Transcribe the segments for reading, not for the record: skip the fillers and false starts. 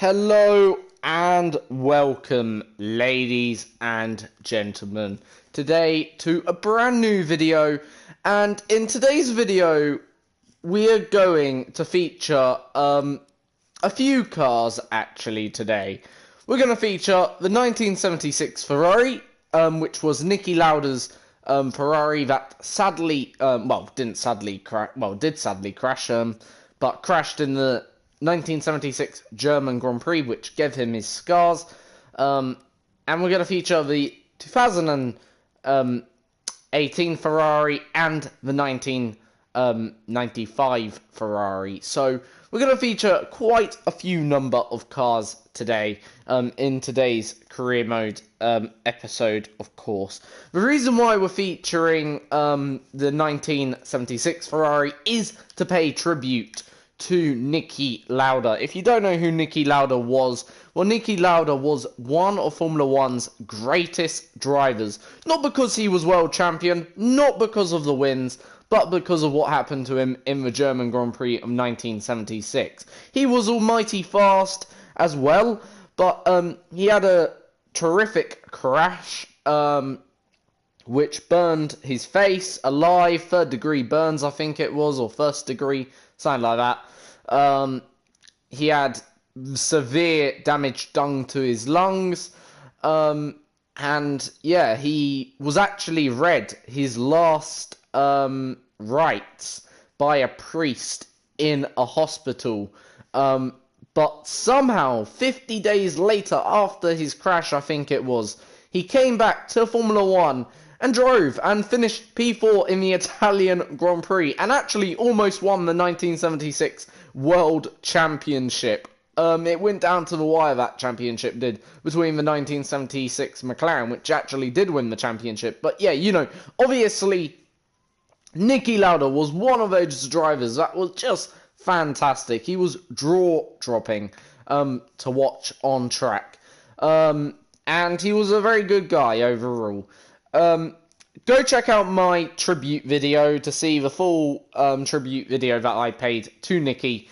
Hello and welcome, ladies and gentlemen, today to a brand new video. And in today's video we are going to feature a few cars actually today. We're going to feature the 1976 Ferrari, which was Niki Lauda's Ferrari that sadly, did sadly crash, but crashed in the 1976 German Grand Prix, which gave him his scars. And we're going to feature the 2018 Ferrari and the 1995 Ferrari. So we're going to feature quite a few number of cars today in today's career mode episode, of course. The reason why we're featuring the 1976 Ferrari is to pay tribute to Niki Lauda. If you don't know who Niki Lauda was, well, Niki Lauda was one of Formula One's greatest drivers. Not because he was world champion, not because of the wins, but because of what happened to him in the German Grand Prix of 1976. He was almighty fast as well, but he had a terrific crash, which burned his face alive, 3rd degree burns I think it was, or 1st degree, something like that. He had severe damage done to his lungs, and yeah, he was actually read his last rites by a priest in a hospital, but somehow 50 days later after his crash, I think it was, he came back to Formula 1 and drove and finished P4 in the Italian Grand Prix and actually almost won the 1976 World Championship. It went down to the wire, that championship did, between the 1976 McLaren, which actually did win the championship. But yeah, you know, obviously Niki Lauda was one of those drivers that was just fantastic. He was jaw-dropping to watch on track. And he was a very good guy overall. Go check out my tribute video to see the full tribute video that I paid to Niki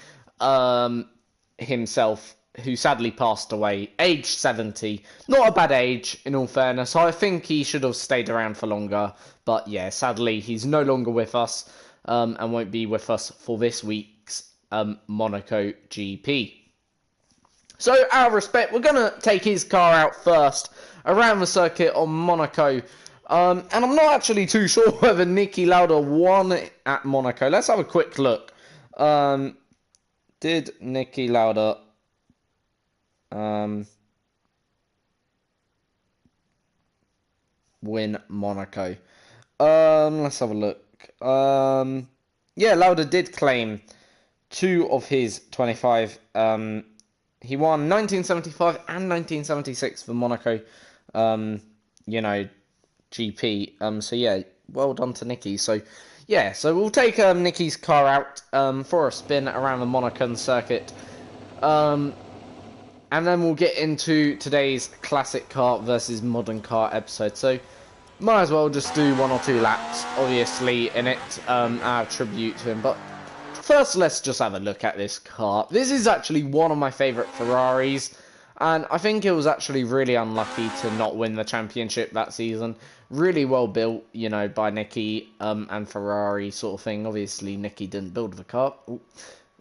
himself, who sadly passed away, age 70. Not a bad age, in all fairness. I think he should have stayed around for longer. But yeah, sadly, he's no longer with us and won't be with us for this week's Monaco GP. So, out of respect, we're going to take his car out first around the circuit on Monaco. And I'm not actually too sure whether Niki Lauda won at Monaco. Let's have a quick look. Did Niki Lauda win Monaco? Let's have a look. Yeah, Lauda did claim 2 of his 25. He won 1975 and 1976 for Monaco. GP. So yeah, well done to Niki. So yeah, so we'll take Niki's car out for a spin around the Monaco circuit, and then we'll get into today's classic car versus modern car episode. So might as well just do 1 or 2 laps, obviously, in it, our tribute to him. But first, let's just have a look at this car. This is actually one of my favourite Ferraris. And I think it was actually really unlucky to not win the championship that season. Really well built, you know, by Niki and Ferrari sort of thing. Obviously, Niki didn't build the car. Ooh,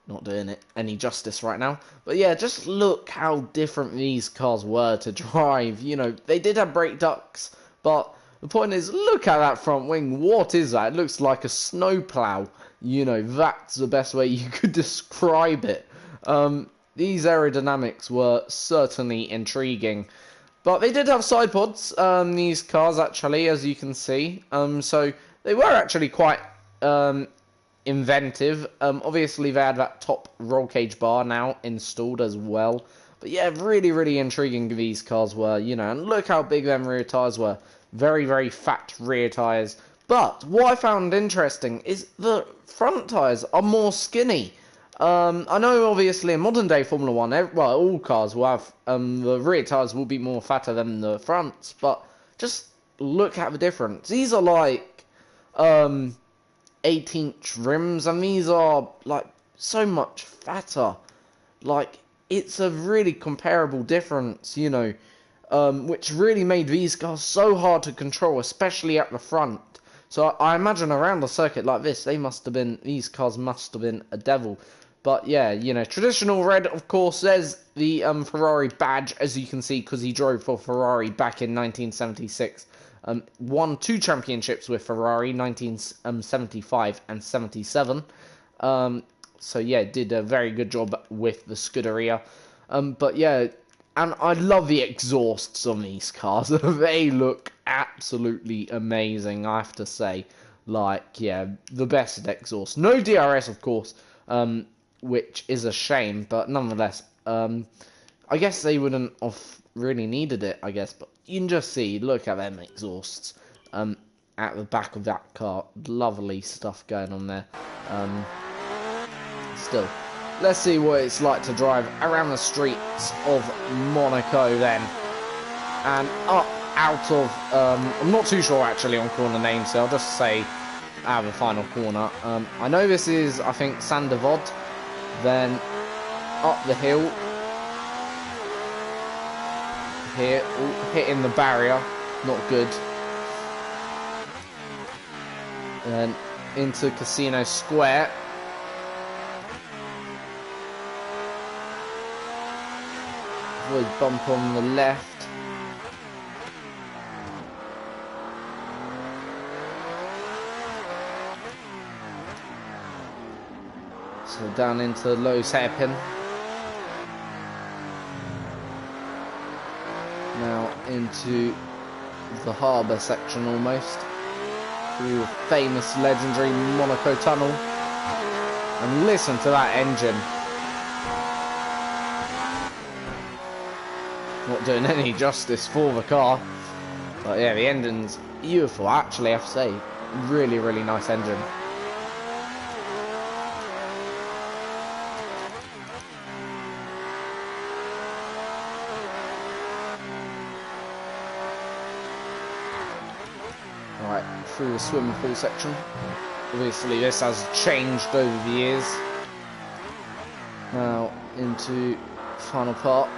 not doing it any justice right now. But yeah, just look how different these cars were to drive. You know, they did have brake ducts, but the point is, look at that front wing. What is that? It looks like a snowplow. You know, that's the best way you could describe it. These aerodynamics were certainly intriguing. But they did have side pods, these cars, actually, as you can see. So they were actually quite inventive. Obviously, they had that top roll cage bar now installed as well. But yeah, really, really intriguing these cars were, you know. And look how big them rear tyres were. Very, very fat rear tyres. But what I found interesting is the front tyres are more skinny. I know, obviously, in modern day Formula 1, all cars will have, the rear tyres will be more fatter than the fronts, but just look at the difference. These are like, 18-inch rims, and these are, like, so much fatter. Like, it's a really comparable difference, you know, which really made these cars so hard to control, especially at the front. So I imagine around a circuit like this, these cars must have been a devil. But yeah, you know, traditional red, of course, there's the Ferrari badge, as you can see, because he drove for Ferrari back in 1976. Won 2 championships with Ferrari, 1975 and 77. So yeah, did a very good job with the Scuderia. But yeah, and I love the exhausts on these cars. They look absolutely amazing, I have to say. Like, yeah, the best exhaust. No DRS, of course, which is a shame, but nonetheless, I guess they wouldn't have really needed it, I guess. But you can just see, look at them exhausts at the back of that car. Lovely stuff going on there. Still, let's see what it's like to drive around the streets of Monaco then. And up out of, I'm not too sure actually on corner names, so I'll just say out of the final corner. I know this is, I think, Sandevod. Then up the hill. Here, hitting the barrier. Not good. Then into Casino Square. Avoid bump on the left. So down into Lowe's hairpin. Now into the harbour section almost. Through the famous legendary Monaco tunnel. And listen to that engine. Not doing any justice for the car. But yeah, the engine's beautiful, actually, I have to say. Really, really nice engine. Right, through the swimming pool section. Obviously this has changed over the years. Now into final part.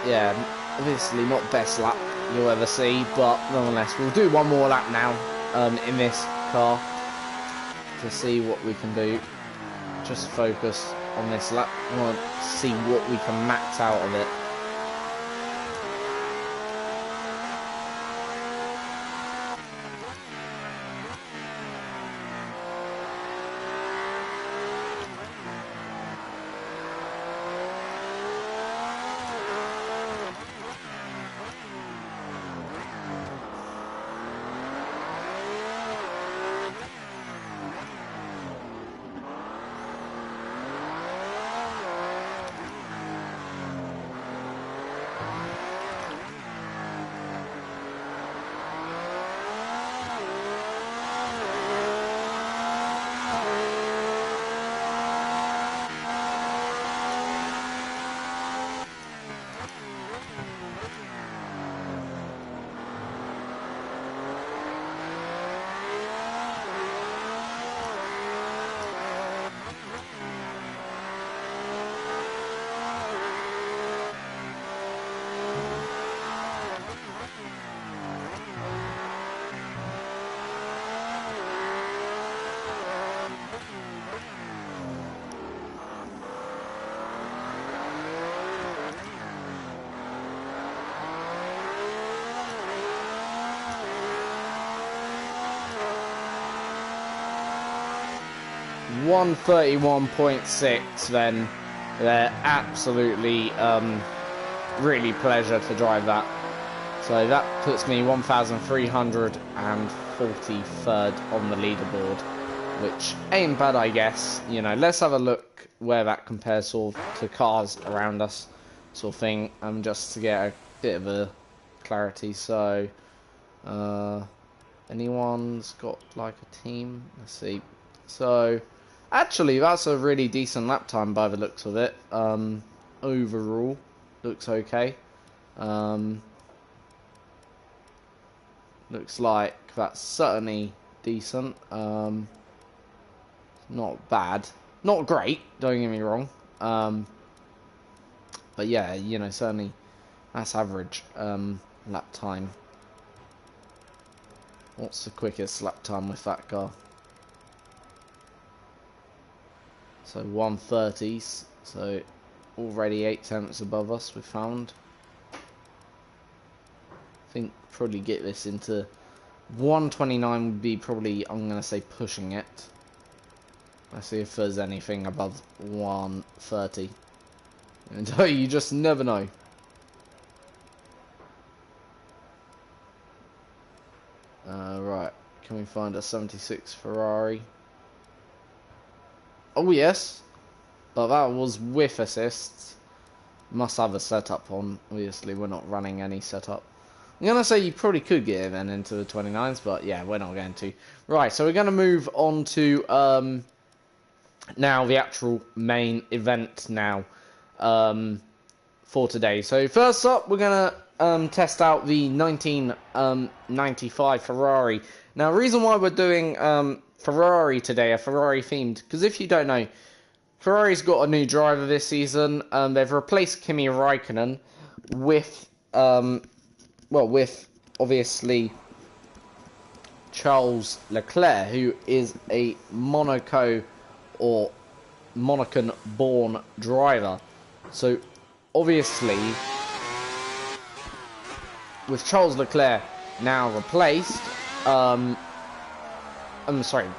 Yeah, obviously not best lap you'll ever see, but nonetheless we'll do one more lap now in this car to see what we can do. Just focus on this lap. I want to see what we can max out of it. .131.6 then. They're absolutely really pleasure to drive that. So that puts me 1,343rd on the leaderboard, which ain't bad, I guess. You know, let's have a look where that compares sort of to cars around us, sort of thing, just to get a bit of a clarity. So anyone's got like a team? Let's see. So actually that's a really decent lap time by the looks of it. Overall looks okay. Looks like that's certainly decent. not bad. Not great, don't get me wrong. But yeah, you know, certainly that's average lap time. What's the quickest lap time with that car? So 1:30s, so already 8 tenths above us we found. I think probably get this into 1:29 would be probably, I'm going to say, pushing it. Let's see if there's anything above 1:30. And you just never know. Right, can we find a 76 Ferrari? Oh yes, but that was with assists. Must have a setup on. Obviously, we're not running any setup. I'm going to say you probably could get it then into the 29s, but yeah, we're not going to. Right, so we're going to move on to now the actual main event now for today. So first up, we're going to test out the 1995 Ferrari. Now, the reason why we're doing Ferrari today, a Ferrari themed, because if you don't know, Ferrari's got a new driver this season. They've replaced Kimi Räikkönen with, with obviously Charles Leclerc, who is a Monaco or Monacan-born driver. So obviously, with Charles Leclerc now replaced,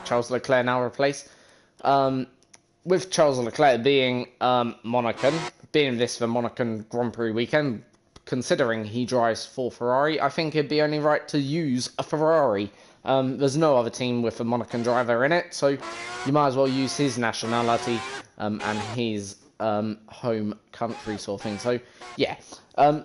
Charles Leclerc now replaced, with Charles Leclerc being Monacan, being this the Monacan Grand Prix weekend, considering he drives for Ferrari, I think it'd be only right to use a Ferrari. There's no other team with a Monacan driver in it, so you might as well use his nationality and his home country sort of thing. So yeah,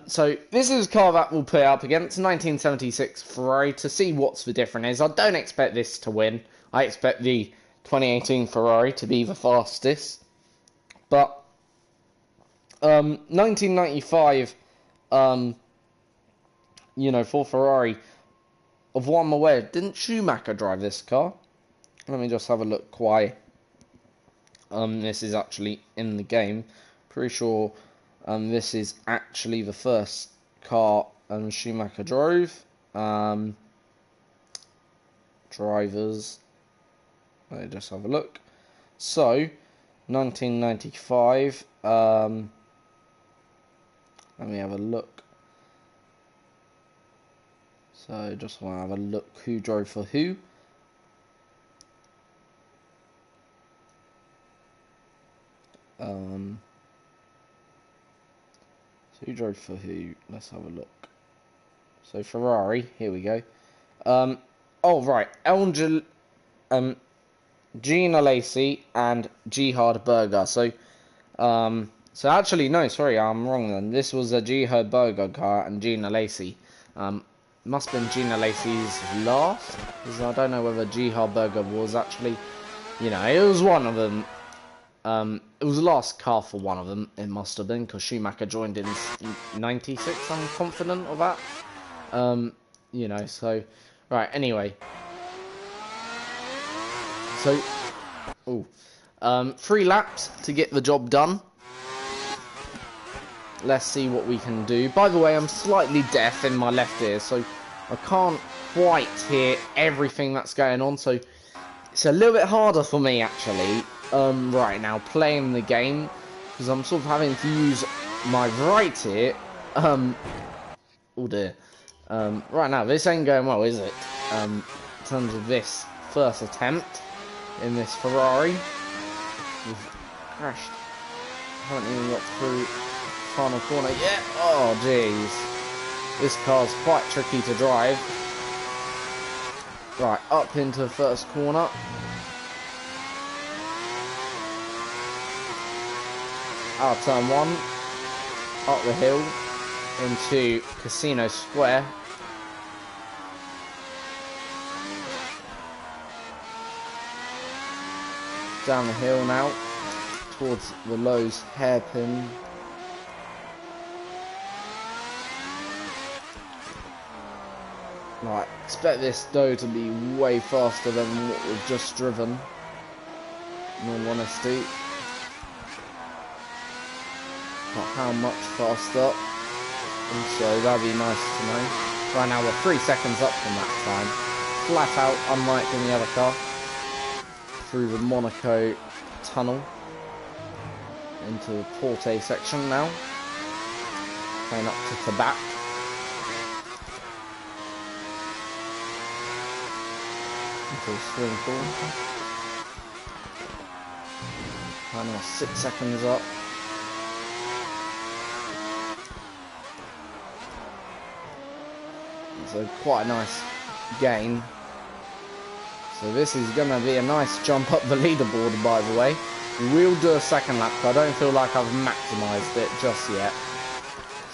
so this is a car that we'll put up against 1976 Ferrari to see what's the difference is. I don't expect this to win. I expect the 2018 Ferrari to be the fastest, but 1995, you know, for Ferrari, of what I'm aware, didn't Schumacher drive this car? Let me just have a look why this is actually in the game. Pretty sure this is actually the first car Schumacher drove. Drivers. Let me just have a look. So, 1995. Let me have a look. So, just want to have a look who drove for who. So who drove for who? Let's have a look. So Ferrari, here we go. Oh right, Gina Lacey and Gerhard Berger. So actually no, sorry, I'm wrong then. This was a Gerhard Berger car and Gina Lacey. Must have been Gina Lacey's last, because I don't know whether Gerhard Berger was actually, you know, it was one of them. It was the last car for one of them, it must have been, because Schumacher joined in 96, I'm confident of that. You know, so, right, anyway. So, 3 laps to get the job done. Let's see what we can do. By the way, I'm slightly deaf in my left ear, so I can't quite hear everything that's going on, so it's a little bit harder for me, actually, right now, playing the game, because I'm sort of having to use my right ear. Oh dear. Right now, this ain't going well, is it? In terms of this first attempt in this Ferrari. We've crashed. Haven't even got through final corner yet. Oh, jeez. This car's quite tricky to drive. Right, up into the first corner. Out of turn 1. Up the hill. Into Casino Square. Down the hill now. Towards the Lowe's hairpin. Right, expect this though to be way faster than what we've just driven. in all honesty. Not how much faster. Also, that'd be nice to know. Right now we're 3 seconds up from that time. Flat out, unlike in the other car. Through the Monaco tunnel. Into the Porte section now. Going up to Tabac. Into swing forward. Final 6 seconds up. So quite a nice gain. So this is going to be a nice jump up the leaderboard, by the way. We will do a second lap, but I don't feel like I've maximised it just yet.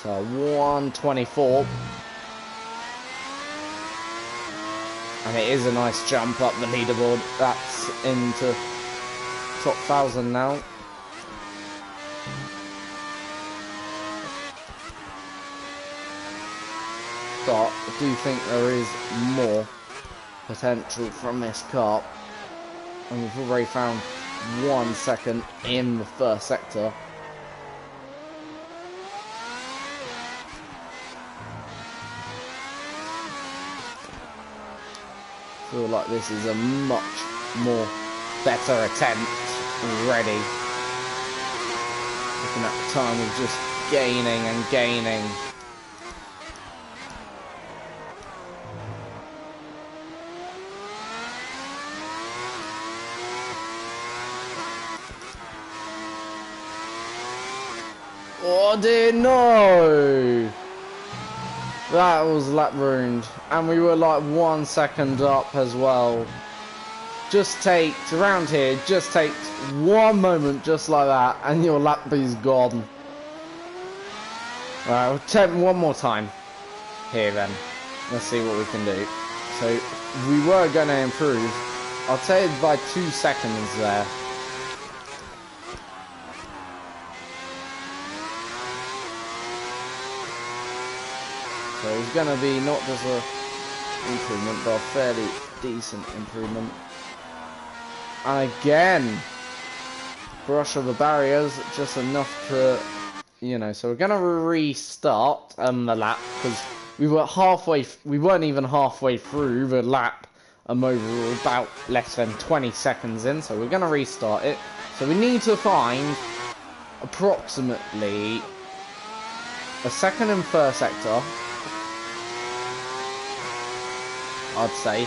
So 1:24. And it is a nice jump up the leaderboard. That's into top 1,000 now. But I do think there is more potential from this car. And we've already found 1 second in the first sector. I feel like this is a much more better attempt already. Looking at the time, we're just gaining and gaining. Oh dear, no! That was lap ruined. And we were like 1 second up as well. Just takes, around here, just takes one moment just like that and your lap is gone. Right, we'll attempt one more time here then. Let's see what we can do. So, we were going to improve. I'll say it by 2 seconds there. So it's going to be not just a improvement, but a fairly decent improvement. And again, brush of the barriers, just enough to, you know. So we're going to restart the lap because we weren't even halfway through the lap. Overall, about less than 20 seconds in. So we're going to restart it. So we need to find approximately a second and first sector. I'd say.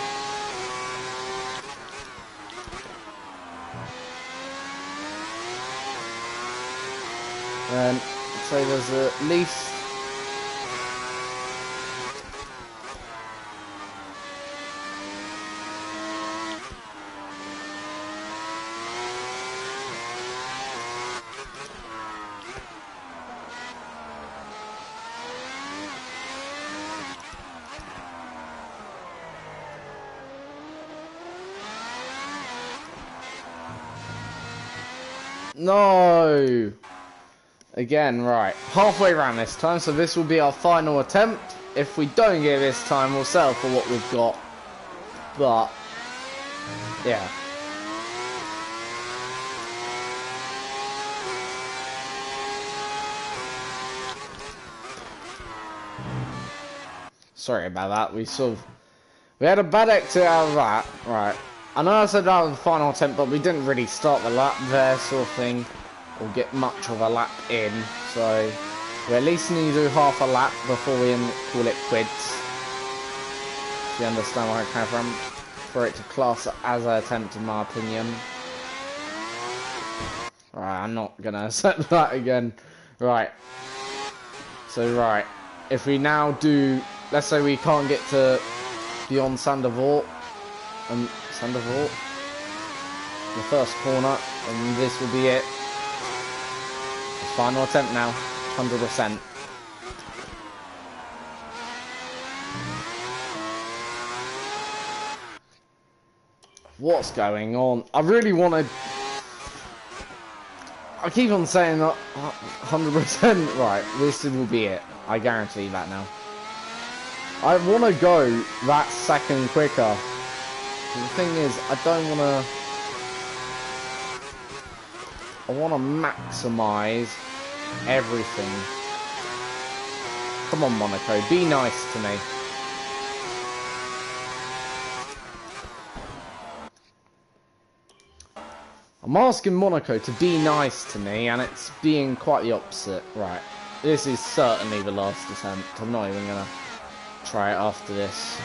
And so there's at least no! Again, right. Halfway around this time, so this will be our final attempt. If we don't get it this time, we'll settle for what we've got. But, yeah. Sorry about that. We had a bad exit out of that. Right. I know I said that was the final attempt, but we didn't really start the lap there, sort of thing, or get much of a lap in. So we at least need to do half a lap before we call it quits. If you understand where I came from, for it to class it as an attempt, in my opinion. Right, I'm not gonna accept that again. Right. So right, if we now do, let's say we can't get to beyond Sandevort, the first corner, and this will be it. The final attempt now, 100%. What's going on? I really wanted. I keep on saying that 100%. Right, this will be it. I guarantee that now. I want to go that second quicker. The thing is, I don't want to I want to maximise everything. Come on, Monaco, be nice to me. I'm asking Monaco to be nice to me, and it's being quite the opposite. Right, this is certainly the last attempt. I'm not even going to try it after this.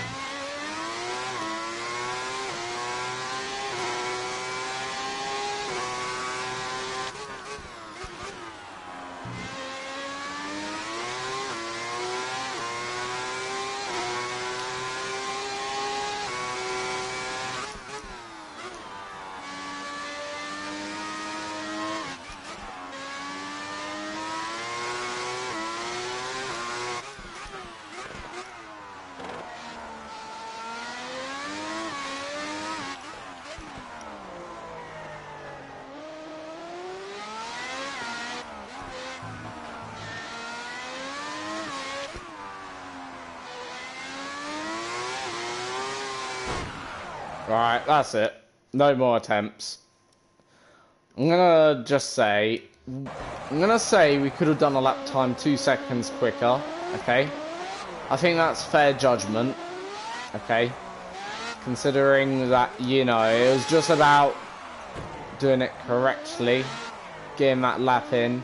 Right, that's it. No more attempts. I'm gonna just say... I'm gonna say we could have done a lap time 2 seconds quicker, okay? I think that's fair judgment, okay? Considering that, you know, it was just about doing it correctly, getting that lap in.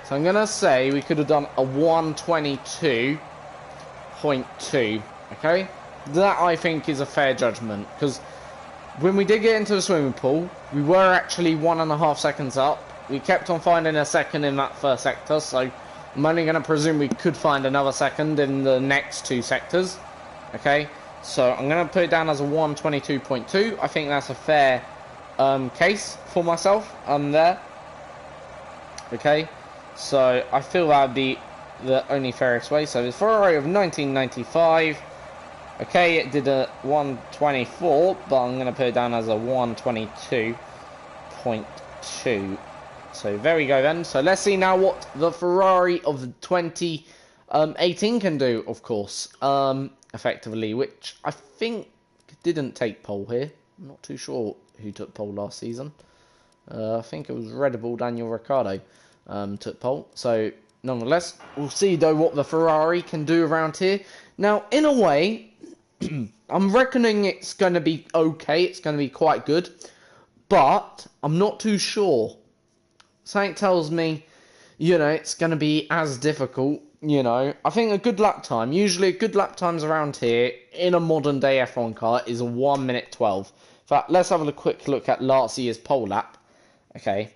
So I'm gonna say we could have done a 1:22.2, okay? That, I think, is a fair judgment, because when we did get into the swimming pool, we were actually 1.5 seconds up. We kept on finding a second in that first sector, so I'm only going to presume we could find another second in the next 2 sectors, okay? So I'm going to put it down as a 1:22.2. I think that's a fair case for myself there, okay? So I feel that would be the only fairest way. So the Ferrari of 1995... Okay, it did a 1:24, but I'm going to put it down as a 1:22.2. So there we go then. So let's see now what the Ferrari of 2018 can do, of course, effectively, which I think didn't take pole here. I'm not too sure who took pole last season. I think it was Red Bull Daniel Ricciardo took pole. So nonetheless, we'll see though what the Ferrari can do around here. Now, in a way, I'm reckoning it's going to be okay. It's going to be quite good. But I'm not too sure. Something tells me, you know, it's going to be as difficult, you know. I think a good lap time, usually good lap times around here in a modern day F1 car is a 1:12. In fact, let's have a quick look at last year's pole lap. Okay.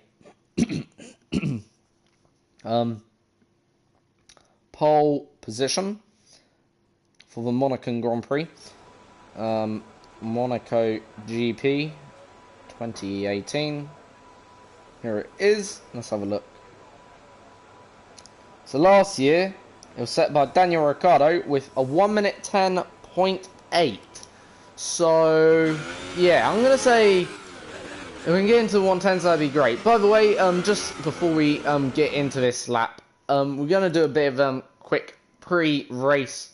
Pole position for the Monaco Grand Prix. Monaco GP 2018. Here it is. Let's have a look. So last year, it was set by Daniel Ricciardo with a 1:10.8. So, yeah, I'm going to say, if we can get into the 1:10s, that'd be great. By the way, just before we get into this lap, we're going to do a bit of quick pre-race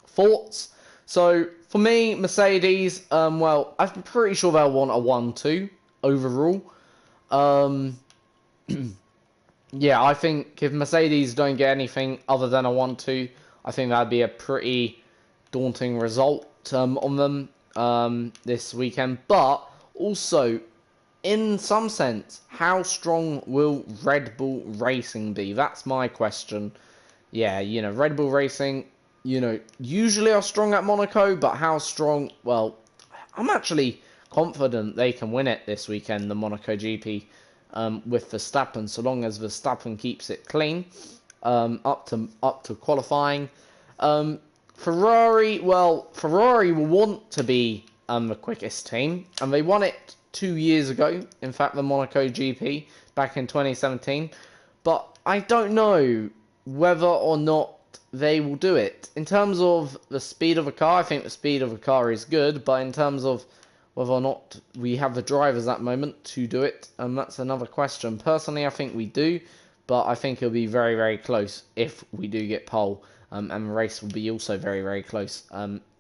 thoughts. So, for me, Mercedes, well, I'm pretty sure they'll want a 1-2 overall. Yeah, I think if Mercedes don't get anything other than a 1-2, I think that'd be a pretty daunting result on them this weekend. But also, in some sense, how strong will Red Bull Racing be? That's my question. Yeah, you know, Red Bull Racing, you know, usually are strong at Monaco, but how strong? Well, I'm actually confident they can win it this weekend, the Monaco GP, with Verstappen, so long as Verstappen keeps it clean up to qualifying. Ferrari, well, Ferrari will want to be the quickest team, and they won it 2 years ago. In fact, the Monaco GP back in 2017. But I don't know whether or not they will do it. In terms of the speed of a car, I think the speed of a car is good, but in terms of whether or not we have the drivers at the moment to do it, that's another question. Personally, I think we do, but I think it'll be very, very close if we do get pole, and the race will be also very, very close.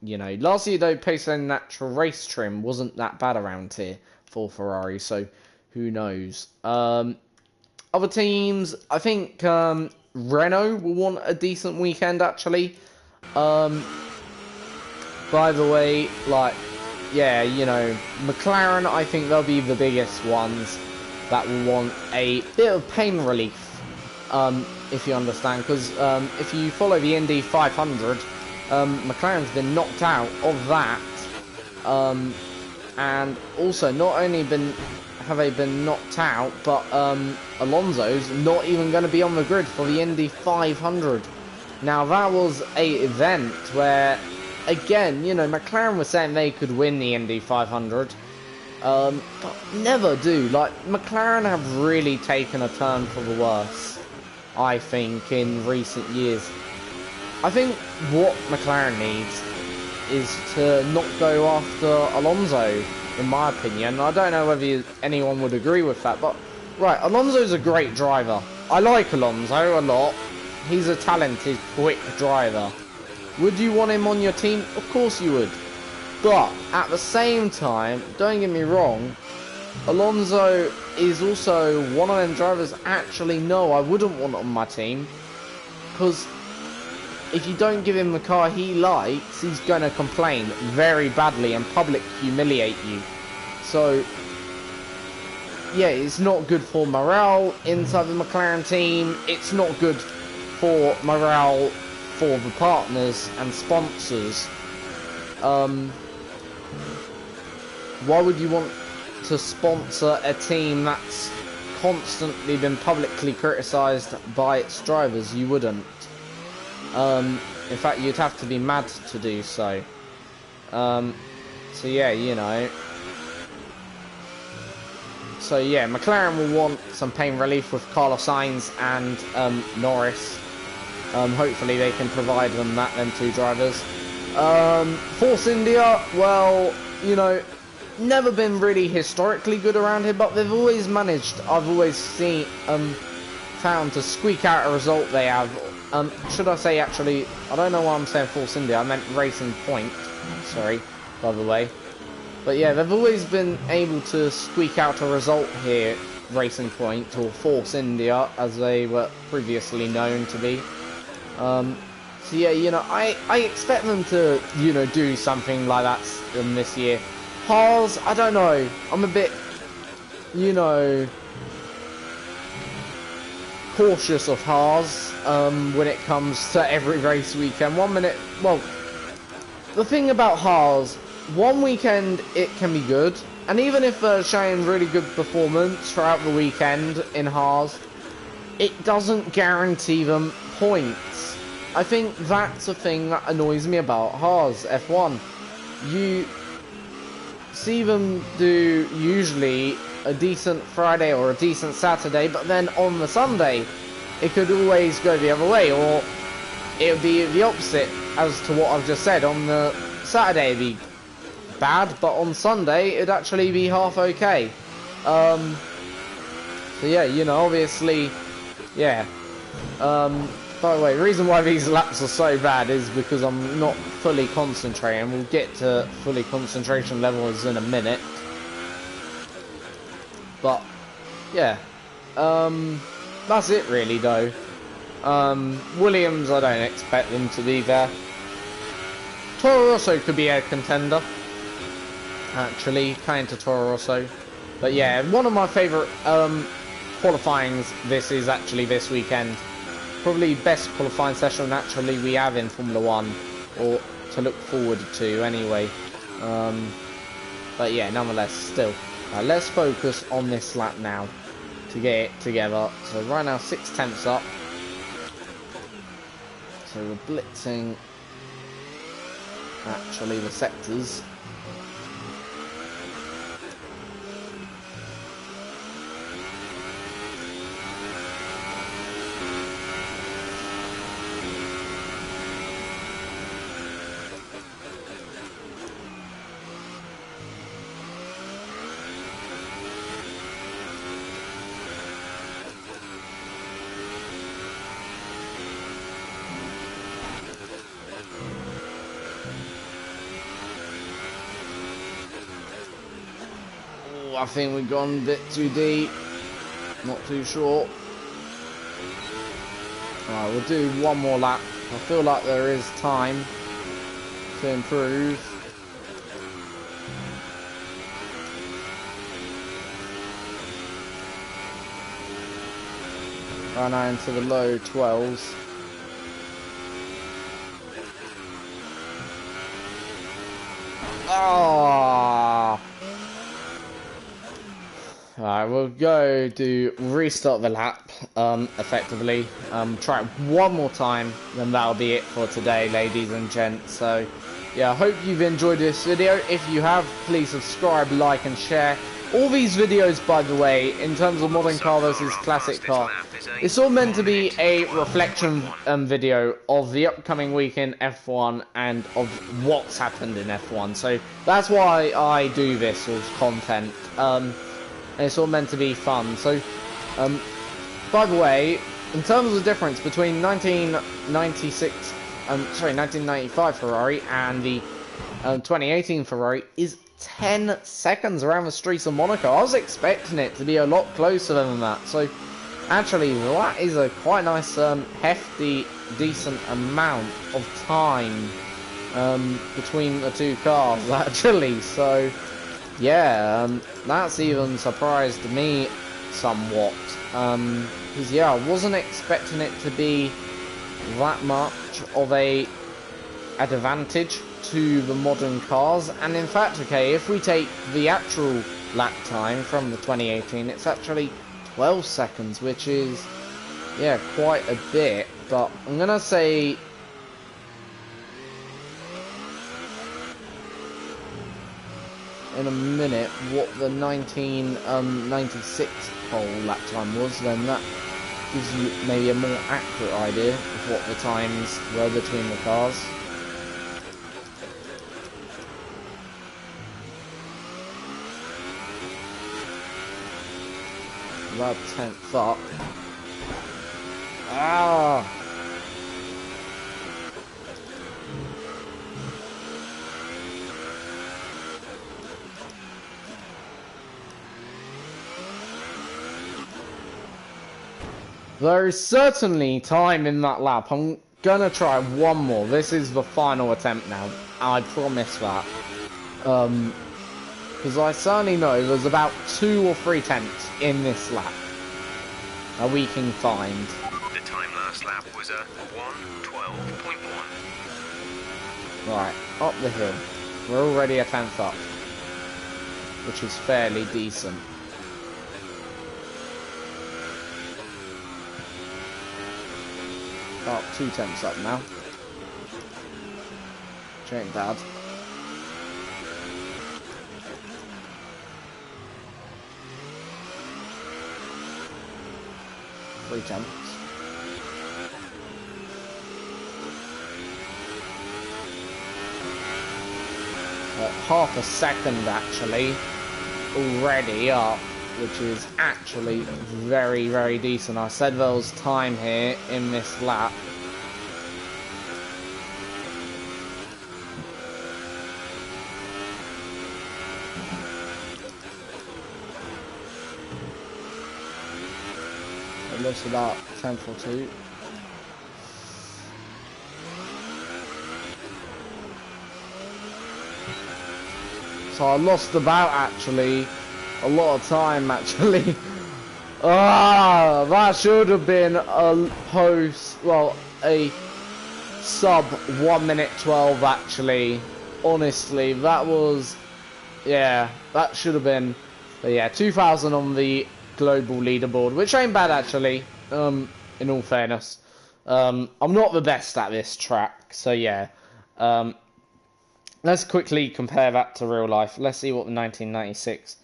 You know, last year though, pace and natural race trim wasn't that bad around here for Ferrari, so who knows? Other teams, I think Renault will want a decent weekend actually. By the way, like, yeah, you know, McLaren, I think they'll be the biggest ones that will want a bit of pain relief, if you understand. Because if you follow the Indy 500, McLaren's been knocked out of that. And also, not only have they been knocked out, but Alonso's not even going to be on the grid for the Indy 500. Now, that was a event where, again, you know, McLaren was saying they could win the Indy 500, but never do. Like, McLaren have really taken a turn for the worse, I think, in recent years. I think what McLaren needs is to not go after Alonso, in my opinion. I don't know whether anyone would agree with that, but, right, Alonso's a great driver. I like Alonso a lot. He's a talented, quick driver. Would you want him on your team? Of course you would. But at the same time, don't get me wrong, Alonso is also one of them drivers, actually, no, I wouldn't want on my team. Because if you don't give him the car he likes, he's going to complain very badly and publicly humiliate you. So, yeah, it's not good for morale inside the McLaren team. It's not good for morale for the partners and sponsors. Why would you want to sponsor a team that's constantly been publicly criticised by its drivers? You wouldn't. In fact, you'd have to be mad to do so. So yeah, you know. So yeah, McLaren will want some pain relief with Carlos Sainz and Norris. Hopefully they can provide them two drivers. Force India, well, you know, never been really historically good around here, but they've always managed, I've always seen, found to squeak out a result they have. Should I say, actually, I don't know why I'm saying Force India, I meant Racing Point, sorry, by the way. But yeah, they've always been able to squeak out a result here, Racing Point, or Force India, as they were previously known to be. So yeah, you know, I expect them to, you know, do something like that this year. Haas, I don't know, I'm a bit, you know, cautious of Haas when it comes to every race weekend. 1 minute, well, the thing about Haas, one weekend it can be good, and even if they're showing really good performance throughout the weekend in Haas, it doesn't guarantee them points. I think that's a thing that annoys me about Haas F1. You see them do usually a decent Friday or a decent Saturday, but then on the Sunday it could always go the other way, or it would be the opposite as to what I've just said. On the Saturday it'd be bad, but on Sunday it'd actually be half okay. So yeah, you know, obviously, yeah. By the way, the reason why these laps are so bad is because I'm not fully concentrating. We'll get to fully concentration levels in a minute. But, yeah. That's it really, though. Williams, I don't expect them to be there. Toro Rosso could be a contender, actually, coming to Toro Rosso. But yeah, one of my favourite qualifyings is actually this weekend. Probably best qualifying session actually we have in Formula 1, or to look forward to anyway. But yeah, nonetheless, still, let's focus on this lap now to get it together. So right now 6/10 up. So we're blitzing actually the sectors. I think we've gone a bit too deep. Not too sure. Alright, we'll do one more lap. I feel like there is time to improve. Right now into the low 12s. Ah! Alright, we'll go do restart the lap, effectively. Try it one more time, then that'll be it for today, ladies and gents. So, yeah, I hope you've enjoyed this video. If you have, please subscribe, like, and share. All these videos, by the way, in terms of modern car versus classic car, it's all meant to be a reflection video of the upcoming week in F1 and of what's happened in F1. So that's why I do this as content. And it's all meant to be fun. So, by the way, in terms of the difference between 1995 Ferrari and the 2018 Ferrari is 10 seconds around the streets of Monaco. I was expecting it to be a lot closer than that. So, actually, that is a quite nice, hefty, decent amount of time between the two cars, actually. So, yeah, that's even surprised me somewhat. Because, yeah, I wasn't expecting it to be that much of a advantage to the modern cars. And in fact, okay, if we take the actual lap time from the 2018, it's actually 12 seconds, which is, yeah, quite a bit. But I'm gonna say in a minute what the 1996 pole lap time was, then that gives you maybe a more accurate idea of what the times were between the cars. About 10th up. Ah! There is certainly time in that lap. I'm gonna try one more. This is the final attempt now. I promise that. Because I certainly know there's about 2 or 3 tenths in this lap that we can find. The time last lap was a 1:12.1. Right, up the hill. We're already a tenth up, which is fairly decent. About 2 tenths up now. Which ain't bad. Tenths. Half a second actually already up, which is actually very, very decent. I said there was time here in this lap. It looks about 10th or 2. So I lost about actually a lot of time actually. Ah, that should have been a a sub 1:12 actually. Honestly, that was, yeah, that should have been, but yeah, 2000 on the global leaderboard, which ain't bad actually, in all fairness. I'm not the best at this track, so yeah. Let's quickly compare that to real life. Let's see what the 1996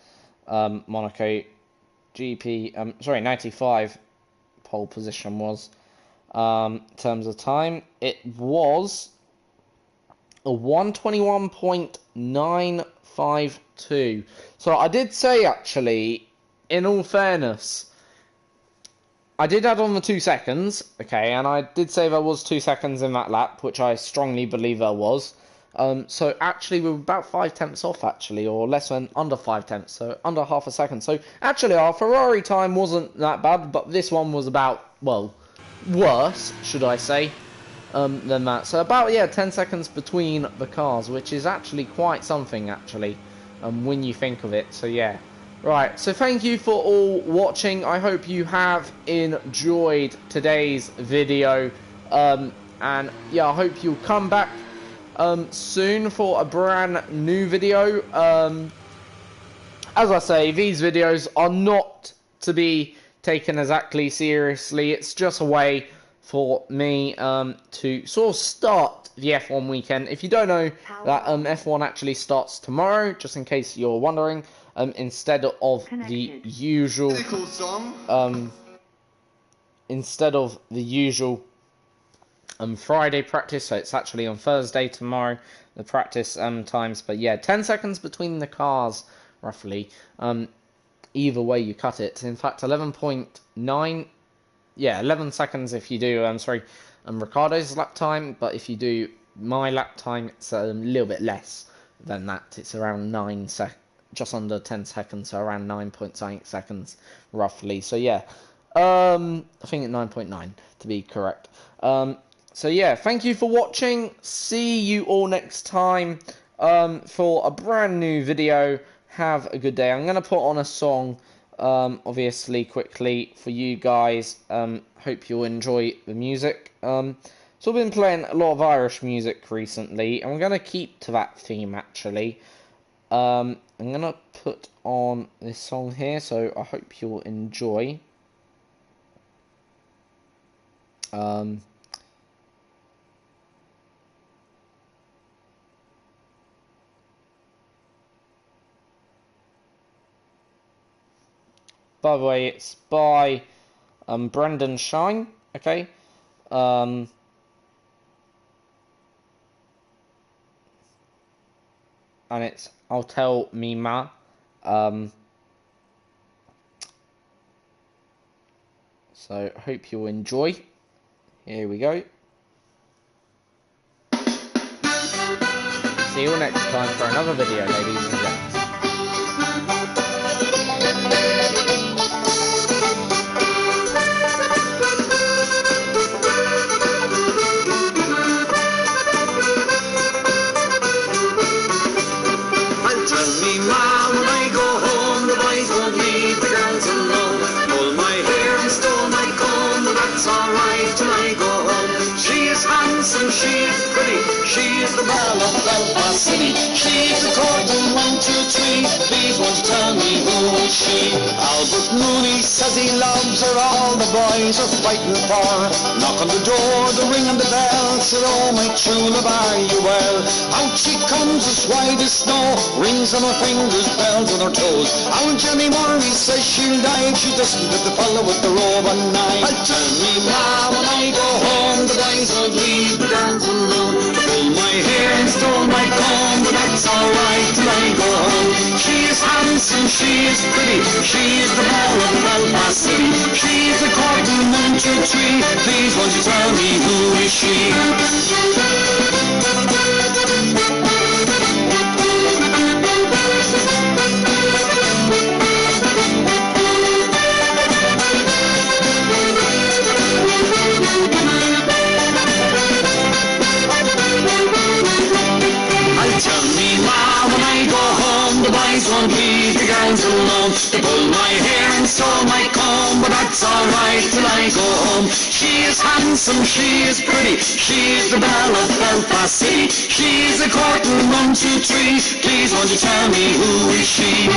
Monaco GP, 95 pole position was. In terms of time, it was a 1:21.952. So I did say actually, in all fairness, I did add on the 2 seconds, okay, and I did say there was 2 seconds in that lap, which I strongly believe there was. So actually we're about 5 tenths off actually, or less than under 5 tenths, so under half a second. So actually our Ferrari time wasn't that bad, but this one was about, well, worse, should I say, than that. So about, yeah, 10 seconds between the cars, which is actually quite something actually, when you think of it. So yeah. Right, so thank you for all watching. I hope you have enjoyed today's video. And yeah, I hope you'll come back soon for a brand new video. As I say, these videos are not to be taken exactly seriously. It's just a way for me to sort of start the F1 weekend. If you don't know that F1 actually starts tomorrow, just in case you're wondering, instead of the usual Friday practice, so it's actually on Thursday tomorrow, the practice times. But yeah, 10 seconds between the cars roughly, either way you cut it. In fact, 11.9, yeah, 11 seconds if you do Ricardo's lap time, but if you do my lap time, it's a little bit less than that. It's around 9 seconds, just under 10 seconds, so around 9.8 seconds roughly. So yeah, I think it's 9.9 to be correct. So yeah, thank you for watching. See you all next time for a brand new video. Have a good day. I'm going to put on a song, obviously, quickly for you guys. Hope you'll enjoy the music. So I've been playing a lot of Irish music recently, and we're going to keep to that theme, actually. I'm going to put on this song here, so I hope you'll enjoy. By the way, it's by Brendan Shine, okay? And it's I'll Tell Me Ma. So I hope you'll enjoy. Here we go. See you all next time for another video, ladies and gents. She is pretty, she is the belle of Belfast City. She is the courting 1, 2, 3. Please won't you tell me who is she? Albert Mooney says he loves her, all the boys are fighting for her. Knock on the door, the ring on the bell, said, oh my true love, are you well? Out she comes as white as snow, rings on her fingers, bells on her toes. Out Jenny Murray says she'll die if she doesn't get the fellow with the robe and knife. Tell me ma, when I go home, the boys won't leave the dance alone. Pull my hair and stole my comb, but that's alright till I go home. She is handsome, she is pretty, she is the belle of Belfast City. She is the courting 1, 2, 3. Please won't you tell me who is she? Won't leave the girls alone. They pull my hair and stole my comb, but that's alright till I go home. She is handsome, she is pretty, she is the belle of Belfast City. She is a courting 1, 2, 3. Please won't you tell me who is she?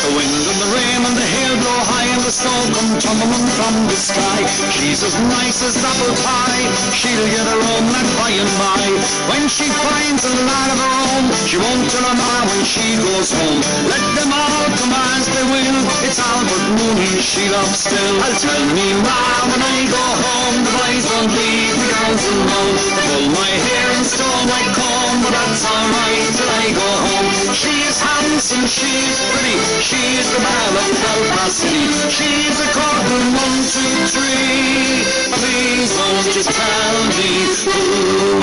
The wind and the rain and the hail blow high and the snow come tumbling from the sky. She's as nice as apple pie, she'll get her own that by and by. When she finds a lad of her own, she won't tell her ma when she goes home. Let them all come as they will, it's Albert Mooney she loves still. I'll tell me ma when I go home, the boys don't leave the girls alone. Pull my hair and stone my comb, but that's alright till I go home. She is handsome, she is pretty, she is the belle of Belfast City. She's a Corcoran 1, 2, 3. Please won't you tell me who